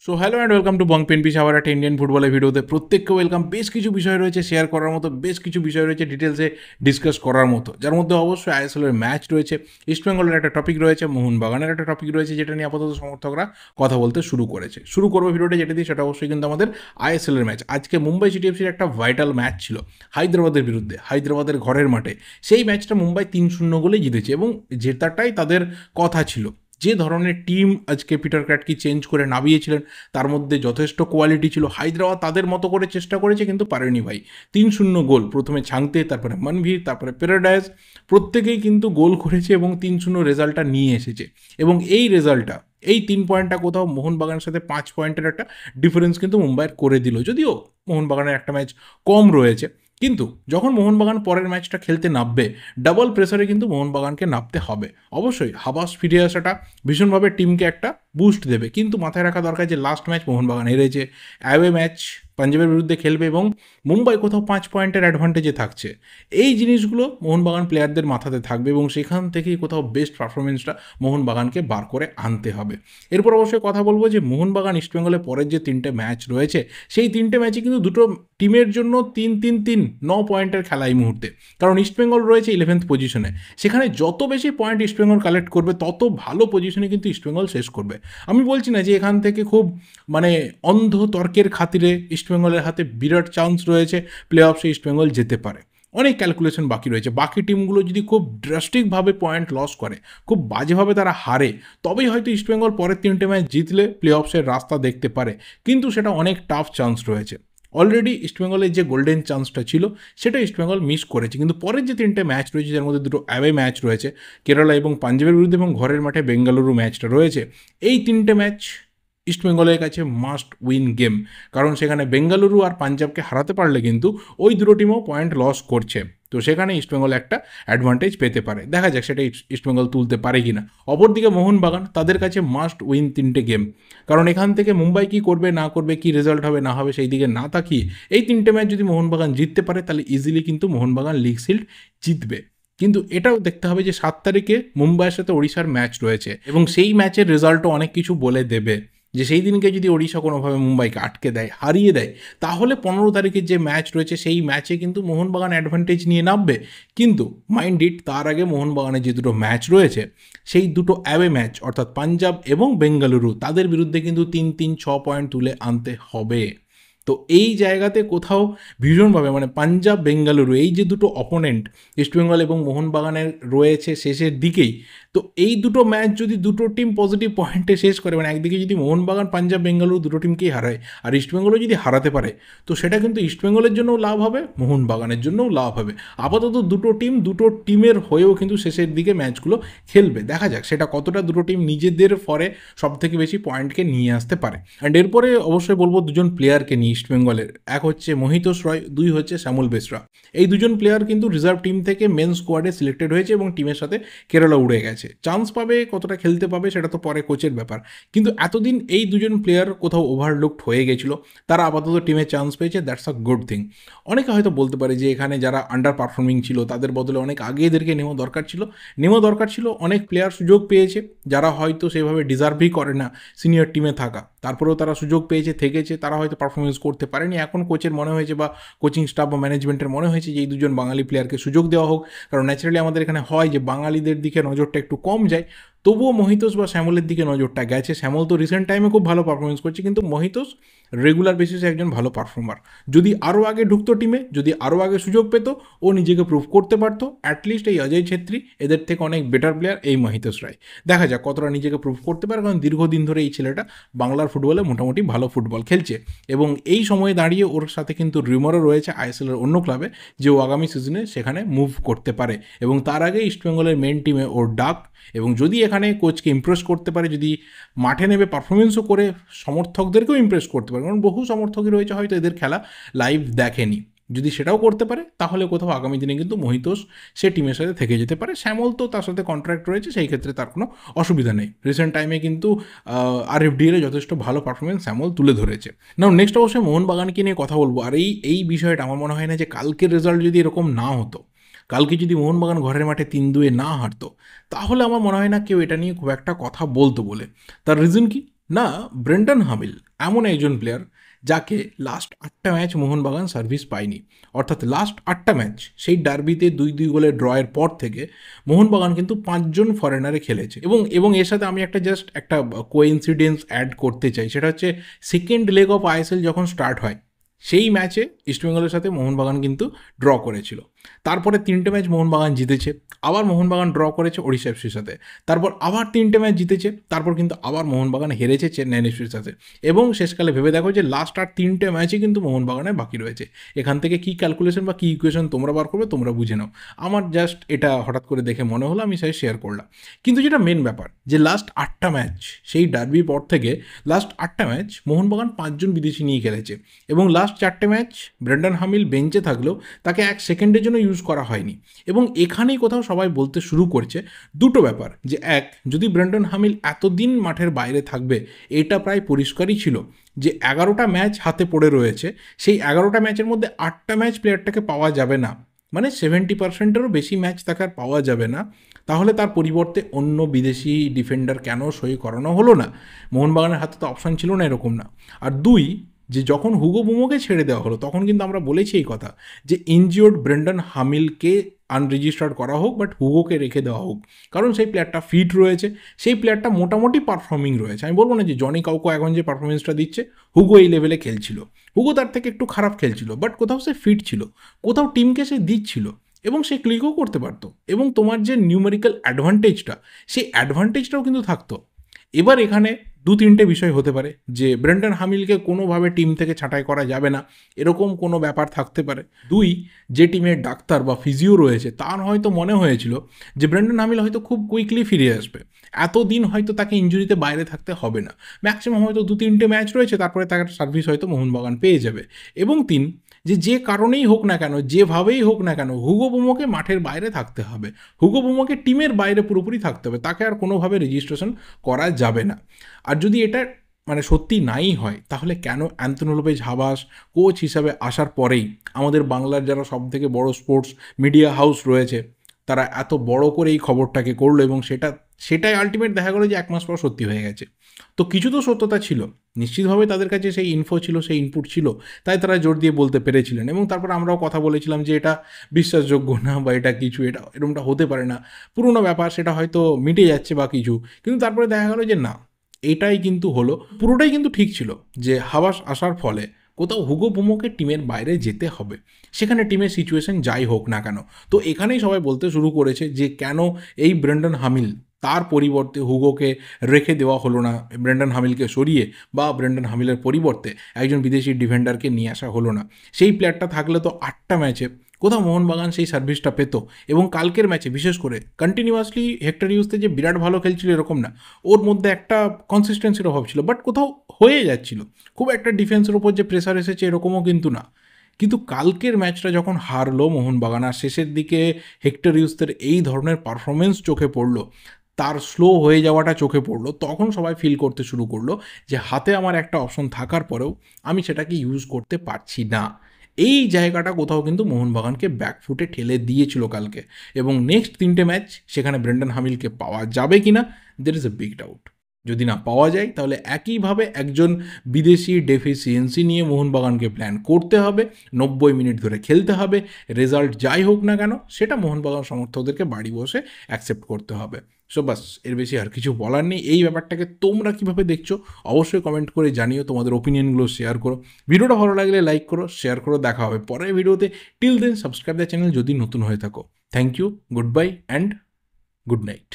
So hello and welcome to bong pen piece, আবার একটা Indian ফুটবলের ভিডিওতে প্রত্যেককে ওয়েলকাম। বেশ কিছু বিষয় রয়েছে শেয়ার করার মতো, বেশ কিছু বিষয় রয়েছে ডিটেলসে ডিসকাস করার মতো, যার মধ্যে অবশ্যই আইএসএলের ম্যাচ রয়েছে, ইস্টবেঙ্গলের একটা টপিক রয়েছে, মোহনবাগানের একটা টপিক রয়েছে, যেটা নিয়ে আপাতত সমর্থকরা কথা বলতে শুরু করেছে। শুরু করবো ভিডিওটা যেটা দিয়ে, সেটা অবশ্যই কিন্তু আমাদের আইএসএলের ম্যাচ। আজকে মুম্বাই সিটি এফসির একটা ভাইটাল ম্যাচ ছিল হায়দ্রাবাদের বিরুদ্ধে, হায়দ্রাবাদের ঘরের মাঠে। সেই ম্যাচটা মুম্বাই 3-0 গোলে জিতেছে এবং জেতাটাই তাদের কথা ছিল। যে ধরনের টিম আজকে পিটার ক্র্যাটকি চেঞ্জ করে নামিয়েছিলেন, তার মধ্যে যথেষ্ট কোয়ালিটি ছিল। হায়দ্রাবাদ তাদের মতো করে চেষ্টা করেছে, কিন্তু পারেনি ভাই। 3-0 গোল, প্রথমে ছাংতে, তারপরে মনভীর, তারপরে প্যারাডাইস, প্রত্যেকেই কিন্তু গোল করেছে এবং 3-0 রেজাল্টটা নিয়ে এসেছে। এবং এই রেজাল্টটা, এই 3 পয়েন্টটা কোথাও মোহনবাগানের সাথে 5 পয়েন্টের একটা ডিফারেন্স কিন্তু মুম্বাইয়ের করে দিল। যদিও মোহনবাগানের একটা ম্যাচ কম রয়েছে, কিন্তু যখন মোহনবাগান পরের ম্যাচটা খেলতে নামবে, ডাবল প্রেসারে কিন্তু মোহনবাগানকে নামতে হবে। অবশ্যই হাবাস ফিরে আসাটা ভীষণভাবে টিমকে একটা বুস্ট দেবে, কিন্তু মাথায় রাখা দরকার যে লাস্ট ম্যাচ মোহনবাগান হেরেছে, অ্যাওয়ে ম্যাচ পাঞ্জাবের বিরুদ্ধে খেলবে এবং মুম্বাই কোথাও 5 পয়েন্টের অ্যাডভান্টেজে থাকছে। এই জিনিসগুলো মোহনবাগান প্লেয়ারদের মাথাতে থাকবে এবং সেখান থেকেই কোথাও বেস্ট পারফরমেন্সটা মোহনবাগানকে বার করে আনতে হবে। এরপর অবশ্যই কথা বলবো যে মোহনবাগান ইস্টবেঙ্গলের পরের যে 3টে ম্যাচ রয়েছে, সেই 3টে ম্যাচে কিন্তু দুটো টিমের জন্য 3-3-3 9 পয়েন্টের খেলা এই মুহূর্তে। কারণ ইস্টবেঙ্গল রয়েছে 11th পজিশনে, সেখানে যত বেশি পয়েন্ট ইস্টবেঙ্গল কালেক্ট করবে, তত ভালো পজিশনে কিন্তু ইস্টবেঙ্গল শেষ করবে। আমি বলছি না যে এখান থেকে খুব অন্ধ তর্কের খাতিরে ইস্টবেঙ্গলের হাতে বিরাট চান্স রয়েছে, প্লে অফসে ইস্টবেঙ্গল যেতে পারে। অনেক ক্যালকুলেশন বাকি রয়েছে। বাকি টিমগুলো যদি খুব ড্রাস্টিকভাবে পয়েন্ট লস করে, খুব বাজেভাবে তারা হারে, তবেই হয়তো ইস্টবেঙ্গল পরের 3টে ম্যাচ জিতলে প্লে অফসের রাস্তা দেখতে পারে, কিন্তু সেটা অনেক টাফ চান্স রয়েছে। অলরেডি ইস্টবেঙ্গলের যে গোল্ডেন চান্সটা ছিল, সেটা ইস্টবেঙ্গল মিস করেছে। কিন্তু পরের যে 3টে ম্যাচ রয়েছে, যার মধ্যে দুটো অ্যাওয়ে ম্যাচ রয়েছে, কেরালা এবং পাঞ্জাবের বিরুদ্ধে, এবং ঘরের মাঠে বেঙ্গালুরু ম্যাচটা রয়েছে, এই 3টে ম্যাচ ইস্টবেঙ্গলের কাছে মাস্ট উইন গেম। কারণ সেখানে বেঙ্গালুরু আর পাঞ্জাবকে হারাতে পারলে কিন্তু ওই দুটো টিমও পয়েন্ট লস করছে, তো সেখানে ইস্টবেঙ্গল একটা অ্যাডভান্টেজ পেতে পারে। দেখা যাক সেটা ইস্টবেঙ্গল তুলতে পারে কিনা। অপরদিকে মোহনবাগান, তাদের কাছে মাস্ট উইন 3টে গেম। কারণ এখান থেকে মুম্বাই কী করবে না করবে, কী রেজাল্ট হবে না হবে, সেই দিকে না তাকিয়ে এই 3টে ম্যাচ যদি মোহনবাগান জিততে পারে, তাহলে ইজিলি কিন্তু মোহনবাগান লিগ শিল্ড জিতবে। কিন্তু এটাও দেখতে হবে যে 7 তারিখে মুম্বাইয়ের সাথে ওড়িশার ম্যাচ রয়েছে, এবং সেই ম্যাচের রেজাল্টও অনেক কিছু বলে দেবে। যে সেই দিনকে যদি ওড়িশা কোনোভাবে মুম্বাইকে আটকে দেয়, হারিয়ে দেয়, তাহলে 15 তারিখের যে ম্যাচ রয়েছে, সেই ম্যাচে কিন্তু মোহনবাগান অ্যাডভান্টেজ নিয়ে নামবে। কিন্তু মাইন্ড ইট, তার আগে মোহনবাগানের যে দুটো ম্যাচ রয়েছে, সেই দুটো অ্যাওয়ে ম্যাচ, অর্থাৎ পাঞ্জাব এবং বেঙ্গালুরু, তাদের বিরুদ্ধে কিন্তু 3-3-6 পয়েন্ট তুলে আনতে হবে। তো এই জায়গাতে কোথাও ভীষণভাবে পাঞ্জাব বেঙ্গালুরু, এই যে দুটো অপোনেন্ট ইস্টবেঙ্গল এবং মোহনবাগানের রয়েছে শেষের দিকেই, তো এই দুটো ম্যাচ যদি দুটো টিম পজিটিভ পয়েন্টে শেষ করে, একদিকে যদি মোহনবাগান পাঞ্জাব বেঙ্গালুরু দুটো টিমকেই হারায়, আর ইস্টবেঙ্গলও যদি হারাতে পারে, তো সেটা কিন্তু ইস্টবেঙ্গলের জন্যও লাভ হবে, মোহনবাগানের জন্যও লাভ হবে। আপাতত দুটো টিমের হয়েও কিন্তু শেষের দিকে ম্যাচগুলো খেলবে। দেখা যাক সেটা কতটা দুটো টিম নিজেদের ফরে সব থেকে বেশি পয়েন্টকে নিয়ে আসতে পারে। অ্যান্ড এরপরে অবশ্যই বলবো দুজন প্লেয়ারকে নিয়ে ইস্টবেঙ্গলের। এক হচ্ছে মোহিতোষ রয়, দুই হচ্ছে শ্যামল বেসরা। এই দুজন প্লেয়ার কিন্তু রিজার্ভ টিম থেকে মেন স্কোয়াডে সিলেক্টেড হয়েছে এবং টিমের সাথে কেরালা উড়ে গেছে। চান্স পাবে, কতটা খেলতে পাবে সেটা তো পরে কোচের ব্যাপার, কিন্তু এতদিন এই দুজন প্লেয়ার কোথাও ওভারলুকড হয়ে গেছিলো, তারা আপাতত টিমে চান্স পেয়েছে, দ্যাটস আ গুড থিং। অনেকে হয়তো বলতে পারে যে এখানে যারা আন্ডার পারফর্মিং ছিল, তাদের বদলে অনেক আগে এদেরকে নেওয়া দরকার ছিল। অনেক প্লেয়ার সুযোগ পেয়েছে যারা হয়তো সেভাবে ডিজার্ভই করে না সিনিয়র টিমে থাকা, তারপরেও তারা সুযোগ পেয়েছে, থেকেছে, তারা হয়তো পারফরমেন্স করতে পারেনি। এখন কোচের মনে হয়েছে, বা কোচিং স্টাফ বা ম্যানেজমেন্টের মনে হয়েছে যে এই দুজন বাঙালি প্লেয়ারকে সুযোগ দেওয়া হোক। কারণ ন্যাচারালি আমাদের এখানে হয় যে বাঙালিদের দিকে নজরটা একটু কম যায়, তবুও মহিতোষ বা শ্যামলের দিকে নজরটা গেছে। শ্যামল তো রিসেন্ট টাইমে খুব ভালো পারফরমেন্স করছে, কিন্তু মহিতোষ রেগুলার বেসিসে একজন ভালো পারফর্মার। যদি আরও আগে ঢুকতো টিমে, যদি আরও আগে সুযোগ পেত, ও নিজেকে প্রুভ করতে পারতো। অ্যাটলিস্ট এই অজয় ছেত্রী, এদের থেকে অনেক বেটার প্লেয়ার এই মহিতোষ রায়। দেখা যাক কতটা নিজেকে প্রুভ করতে পারে, কারণ দীর্ঘদিন ধরে এই ছেলেটা বাংলার ফুটবলে মোটামুটি ভালো ফুটবল খেলছে, এবং এই সময়ে দাঁড়িয়ে ওর সাথে কিন্তু রিউমারও রয়েছে আইএসএলের অন্য ক্লাবে যে ও আগামী সিজনে সেখানে মুভ করতে পারে, এবং তার আগে ইস্টবেঙ্গলের মেন টিমে ওর ডাক। এবং যদি এখানে কোচকে ইমপ্রেস করতে পারে, যদি মাঠে নেমে পারফরমেন্সও করে সমর্থকদেরকেও ইমপ্রেস করতে পারে, কারণ বহু সমর্থকই রয়েছে হয়তো এদের খেলা লাইভ দেখেনি, যদি সেটাও করতে পারে, তাহলে কোথাও আগামী দিনে কিন্তু মহিতোষ সে টিমের সাথে থেকে যেতে পারে। শ্যামল তো তার সাথে কন্ট্রাক্ট রয়েছে, সেই ক্ষেত্রে তার কোনো অসুবিধা নেই। রিসেন্ট টাইমে কিন্তু আরএফডিএর যথেষ্ট ভালো পারফরমেন্স শ্যামল তুলে ধরেছে। নাও নেক্সট অবশ্যই মোহনবাগানকে নিয়ে কথা বলবো। আর এই বিষয়টা আমার মনে হয় না যে কালকের রেজাল্ট যদি এরকম না হতো, কালকে যদি মোহনবাগান ঘরের মাঠে 3-2 না হারতো, তাহলে আমার মনে হয় না কেউ এটা নিয়ে খুব একটা কথা বলতো বলে। তার রিজন কি? না, ব্রেন্ডন হামিল এমন একজন প্লেয়ার যাকে লাস্ট 8টা ম্যাচ মোহনবাগান সার্ভিস পায়নি। অর্থাৎ লাস্ট 8টা ম্যাচ সেই ডার্বিতে 2-2 গোলের ড্রয়ের পর থেকে মোহনবাগান কিন্তু 5জন ফরেনারে খেলেছে। এবং এর সাথে আমি একটা কোইন্সিডেন্স অ্যাড করতে চাই, সেটা হচ্ছে সেকেন্ড লেগ অফ আইএসএল যখন স্টার্ট হয় সেই ম্যাচে ইস্টবেঙ্গলের সাথে মোহনবাগান কিন্তু ড্র করেছিল। তারপরে 3টে ম্যাচ মোহনবাগান জিতেছে, আবার মোহনবাগান ড্র করেছে ওড়িশা এফসির সাথে, তারপর আবার 3টে ম্যাচ জিতেছে, তারপর কিন্তু আবার মোহনবাগান হেরেছে চেন্নাই এফসির সাথে। এবং শেষকালে ভেবে দেখো যে লাস্ট আর 3টে ম্যাচই কিন্তু মোহনবাগানের বাকি রয়েছে। এখান থেকে কী ক্যালকুলেশন বা কী ইকুয়েশন তোমরা বার করবে তোমরা বুঝে নাও। আমার জাস্ট এটা হঠাৎ করে দেখে মনে হলো, আমি সাথে শেয়ার করলাম। কিন্তু যেটা মেন ব্যাপার যে লাস্ট 8টা ম্যাচ সেই ডার্বির পর থেকে লাস্ট 8টা ম্যাচ মোহনবাগান 5জন বিদেশি নিয়ে খেলেছে এবং লাস্ট 4টে ম্যাচ ব্রেন্ডন হামিল বেঞ্চে থাকলেও তাকে 1 সেকেন্ডের জন্য ইউজ করা হয়নি। এবং এখানেই কোথাও সবাই বলতে শুরু করছে দুটো ব্যাপার, যে এক, যদি ব্রেন্ডন হামিল এতদিন মাঠের বাইরে থাকবে এটা প্রায় পরিষ্কারই ছিল যে 11টা ম্যাচ হাতে পড়ে রয়েছে, সেই 11টা ম্যাচের মধ্যে 8টা ম্যাচ প্লেয়ারটাকে পাওয়া যাবে না, মানে 70%-এরও বেশি ম্যাচ তাকে আর পাওয়া যাবে না। তাহলে তার পরিবর্তে অন্য বিদেশি ডিফেন্ডার কেন সই করানো হলো না? মোহনবাগানের হাতে তো অপশান ছিল না এরকম না। আর দুই, যে যখন হুগো বুমোকে ছেড়ে দেওয়া হলো তখন কিন্তু আমরা বলেছি এই কথা যে ইনজিওর্ড ব্রেন্ডন হামিলকে আনরেজিস্টার্ড করা হোক, বাট হুগোকে রেখে দেওয়া হোক, কারণ সেই প্লেয়ারটা ফিট রয়েছে, সেই প্লেয়ারটা মোটামুটি পারফর্মিং রয়েছে। আমি বলবো না যে জনি কাউকো এখন যে পারফরমেন্সটা দিচ্ছে হুগো এই লেভেলে খেলছিল, হুগো তার থেকে একটু খারাপ খেলছিল, বাট কোথাও সে ফিট ছিল, কোথাও টিমকে সে দিচ্ছিল এবং সে ক্লিকও করতে পারতো, এবং তোমার যে নিউমেরিক্যাল অ্যাডভান্টেজটা সেই অ্যাডভান্টেজটাও কিন্তু থাকতো। এবার এখানে 2-3টে বিষয় হতে পারে যে ব্রেন্ডন হামিলকে কোনোভাবে টিম থেকে ছাঁটাই করা যাবে না, এরকম কোনো ব্যাপার থাকতে পারে। দুই, যে টিমের ডাক্তার বা ফিজিও রয়েছে তার হয়তো মনে হয়েছিল যে ব্রেন্ডন হামিল হয়তো খুব কুইকলি ফিরে আসবে, এতদিন হয়তো তাকে ইনজুরিতে বাইরে থাকতে হবে না, ম্যাক্সিমাম হয়তো 2-3টে ম্যাচ রয়েছে, তারপরে তার সার্ভিস হয়তো মোহনবাগান পেয়ে যাবে। এবং তিন, যে কারণেই হোক না কেন, যেভাবেই হোক না কেন, হুগো বুমোকে মাঠের বাইরে থাকতে হবে, হুগো বুমোকে টিমের বাইরে পুরোপুরি থাকতে হবে, তাকে আর কোনোভাবে রেজিস্ট্রেশন করা যাবে না। আর যদি এটা মানে সত্যি নাই হয় তাহলে কেন অ্যান্থনি লোপেজ হাবাস কোচ হিসাবে আসার পরেই আমাদের বাংলার যারা সবথেকে বড় স্পোর্টস মিডিয়া হাউস রয়েছে তারা এত বড় করে এই খবরটাকে করলো, এবং সেটাই আলটিমেট দেখা গেলো যে 1 মাস পর সত্যি হয়ে গেছে। তো কিছু তো সত্যতা ছিল, নিশ্চিতভাবে তাদের কাছে সেই ইনফো ছিল, সেই ইনপুট ছিল, তাই তারা জোর দিয়ে বলতে পেরেছিলেন। এবং তারপর আমরাও কথা বলেছিলাম যে এটা বিশ্বাসযোগ্য না, বা এটা কিছু, এটা এরকমটা হতে পারে না, পুরোনো ব্যাপার, সেটা হয়তো মিটে যাচ্ছে বা কিছু। কিন্তু তারপরে দেখা গেলো যে না, এটাই কিন্তু হলো, পুরোটাই কিন্তু ঠিক ছিল যে হাবাস আসার ফলে কোথাও হুগো বুমোকে টিমের বাইরে যেতে হবে, সেখানে টিমের সিচুয়েশন যাই হোক না কেন। তো এখানেই সবাই বলতে শুরু করেছে যে কেন এই ব্রেন্ডন হামিল তার পরিবর্তে হুগোকে রেখে দেওয়া হলো না, ব্রেন্ডন হামিলকে সরিয়ে বা ব্রেন্ডন হামিলের পরিবর্তে একজন বিদেশি ডিফেন্ডারকে নিয়ে আসা হলো না। সেই প্লেয়ারটা থাকলে তো 8টা ম্যাচে কোথাও মোহনবাগান সেই সার্ভিসটা পেত। এবং কালকের ম্যাচে বিশেষ করে কন্টিনিউয়াসলি হেক্টর ইউসতে যে বিরাট ভালো খেলছিল এরকম না, ওর মধ্যে একটা কনসিস্টেন্সির অভাব ছিল, বাট কোথাও হয়ে যাচ্ছিল, খুব একটা ডিফেন্সের ওপর যে প্রেসার এসেছে এরকমও কিন্তু না। কিন্তু কালকের ম্যাচটা যখন হারলো মোহনবাগান আর শেষের দিকে হেক্টর ইউসের এই ধরনের পারফরমেন্স চোখে পড়লো, তার স্লো হয়ে যাওয়াটা চোখে পড়লো, তখন সবাই ফিল করতে শুরু করলো যে হাতে আমার একটা অপশন থাকার পরেও আমি সেটাকে ইউজ করতে পারছি না। এই জায়গাটা কোথাও কিন্তু মোহনবাগানকে ব্যাকফুটে ঠেলে দিয়েছিল কালকে। এবং নেক্সট 3টে ম্যাচ সেখানে ব্রেন্ডন হামিলকে পাওয়া যাবে কি না, there is a big doubt. যদি না পাওয়া যায় তাহলে একইভাবে একজন বিদেশি ডেফিসিয়েন্সি নিয়ে মোহনবাগানকে প্ল্যান করতে হবে, 90 মিনিট ধরে খেলতে হবে, রেজাল্ট যাই হোক না কেন সেটা মোহনবাগান সমর্থকদেরকে বাড়ি বসে অ্যাকসেপ্ট করতে হবে। সো বাস, এর বেশি আর কিছু বলার নেই। এই ব্যাপারটাকে তোমরা কীভাবে দেখছো অবশ্যই কমেন্ট করে জানিও, তোমাদের ওপিনিয়নগুলো শেয়ার করো। ভিডিওটা ভালো লাগলে লাইক করো, শেয়ার করো। দেখা হবে পরের ভিডিওতে। Till then subscribe the channel যদি নতুন হয়ে থাকো। Thank you, goodbye and good night.